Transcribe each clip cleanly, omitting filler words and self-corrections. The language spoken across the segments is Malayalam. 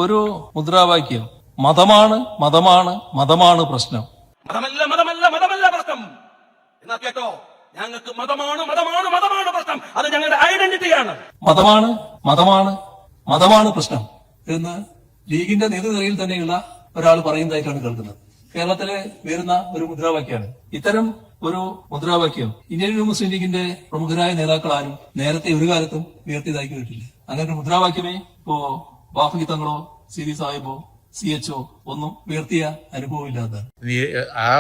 ഒരു മുദ്രാവാക്യം, മതമാണ് മതമാണ് മതമാണ് പ്രശ്നം. മതമല്ല മതമല്ല മതമല്ല പ്രശ്നം എന്നാ കേട്ടോ, ഞങ്ങൾക്ക് മതമാണ് മതമാണ് മതമാണ് പ്രശ്നം. അത് ഞങ്ങളുടെ ഐഡന്റിറ്റിയാണ്. മതമാണ് മതമാണ് മതമാണ് പ്രശ്നം എന്ന് ലീഗിന്റെ നേതൃനിരയിൽ തന്നെയുള്ള ഒരാൾ പറയുന്നതായിട്ടാണ് കേൾക്കുന്നത്. കേരളത്തിലെ വരുന്ന ഒരു മുദ്രാവാക്യമാണ്. ഇത്തരം ഒരു മുദ്രാവാക്യം ഇന്ത്യൻ മുസ്ലിം ലീഗിന്റെ പ്രമുഖരായ നേതാക്കൾ ആരും നേരത്തെ ഒരു കാലത്തും ഉയർത്തിയതായി കേട്ടില്ല. അങ്ങനെ ഒരു മുദ്രാവാക്യമേ ഇപ്പോ ബാഫി തങ്ങളോ സിരി സാഹിബോ CHO ഒന്നും ഉയർത്തിയ അനുഭവമില്ലാത്തതാണ്. ആ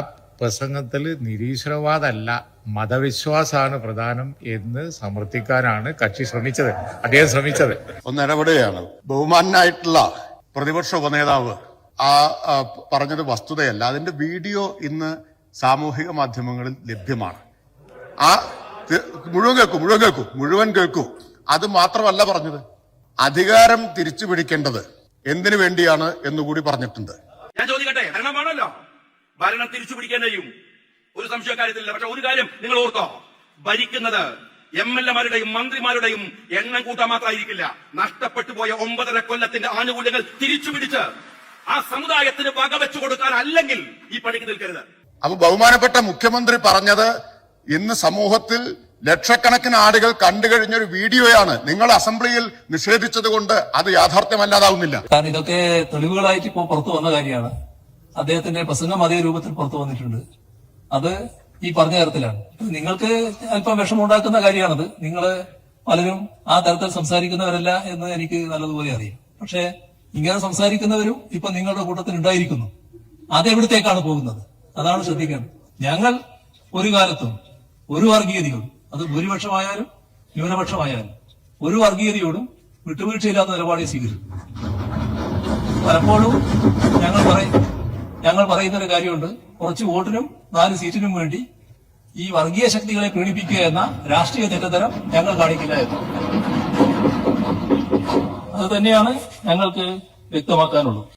പ്രസംഗത്തിൽ നിരീശ്വരവാദമല്ല മതവിശ്വാസമാണ് പ്രധാനം എന്ന് സമർത്ഥിക്കാനാണ് കക്ഷി ശ്രമിച്ചത്, അദ്ദേഹം ശ്രമിച്ചത്. ഒന്ന് ഇടപെടുകയാണ്. ബഹുമാനായിട്ടുള്ള പ്രതിപക്ഷ ഉപനേതാവ് പറഞ്ഞത് വസ്തുതയല്ല. അതിന്റെ വീഡിയോ ഇന്ന് സാമൂഹിക മാധ്യമങ്ങളിൽ ലഭ്യമാണ്. മുഴുവൻ കേൾക്കൂ. അത് മാത്രമല്ല പറഞ്ഞത്, അധികാരം തിരിച്ചു പിടിക്കേണ്ടത് എന്തിനു വേണ്ടിയാണ് എന്നുകൂടി പറഞ്ഞിട്ടുണ്ട്. ഞാൻ ചോദിക്കട്ടെ, ഭരണമാണല്ലോ, ഭരണം തിരിച്ചു പിടിക്കാൻ കഴിയും, ഒരു സംശയക്കാര്യത്തിലില്ല. പക്ഷെ ഒരു കാര്യം നിങ്ങൾ ഓർത്തോ, ഭരിക്കുന്നത് MLA-മാരുടെയും മന്ത്രിമാരുടെയും എണ്ണം കൂട്ടാൻ മാത്രമായിരിക്കില്ല. നഷ്ടപ്പെട്ടു പോയ 9.5 കൊല്ലത്തിന്റെ ആനുകൂല്യങ്ങൾ തിരിച്ചു പിടിച്ച് ആ സമുദായത്തിന് വകവെച്ചു കൊടുക്കാൻ അല്ലെങ്കിൽ ഈ പണിക്ക് നിൽക്കരുത്. അപ്പൊ ബഹുമാനപ്പെട്ട മുഖ്യമന്ത്രി പറഞ്ഞത് ഇന്ന് സമൂഹത്തിൽ ലക്ഷക്കണക്കിന് ആളുകൾ കണ്ടു കഴിഞ്ഞൊരു വീഡിയോയാണ്. നിങ്ങൾ അസംബ്ലിയിൽ നിഷേധിച്ചത് കൊണ്ട് അത് യാഥാർത്ഥ്യമല്ലാതാവുന്നില്ല. കാരണം ഇതൊക്കെ തെളിവുകളായിട്ട് ഇപ്പോൾ പുറത്തു വന്ന കാര്യമാണ്. അദ്ദേഹത്തിന്റെ പ്രസംഗം അതേ രൂപത്തിൽ പുറത്തു വന്നിട്ടുണ്ട്. അത് ഈ പറഞ്ഞ തരത്തിലാണ്. നിങ്ങൾക്ക് അല്പം വിഷമമുണ്ടാക്കുന്ന കാര്യമാണത്. നിങ്ങൾ പലരും ആ തരത്തിൽ സംസാരിക്കുന്നവരല്ല എന്ന് എനിക്ക് നല്ലതുപോലെ അറിയാം. പക്ഷെ ഇങ്ങനെ സംസാരിക്കുന്നവരും ഇപ്പൊ നിങ്ങളുടെ കൂട്ടത്തിൽ ഉണ്ടായിരിക്കുന്നു. അതെവിടത്തേക്കാണ് പോകുന്നത്? അതാണ് ശ്രദ്ധിക്കേണ്ടത്. ഞങ്ങൾ ഒരു കാലത്തും ഒരു വർഗീയതയോടും, അത് ഭൂരിപക്ഷമായാലും ന്യൂനപക്ഷമായാലും, ഒരു വർഗീയതയോടും വിട്ടുവീഴ്ചയില്ലാത്ത നിലപാടെ സ്വീകരിക്കും. പലപ്പോഴും ഞങ്ങൾ പറയുന്ന ഒരു കാര്യമുണ്ട്, കുറച്ച് വോട്ടിനും 4 സീറ്റിനും വേണ്ടി ഈ വർഗീയ ശക്തികളെ പ്രീണിപ്പിക്കുക എന്ന രാഷ്ട്രീയ തെറ്റത്തരം ഞങ്ങൾ കാണിക്കില്ല എന്ന്. അത് തന്നെയാണ് ഞങ്ങൾക്ക് വ്യക്തമാക്കാനുള്ളത്.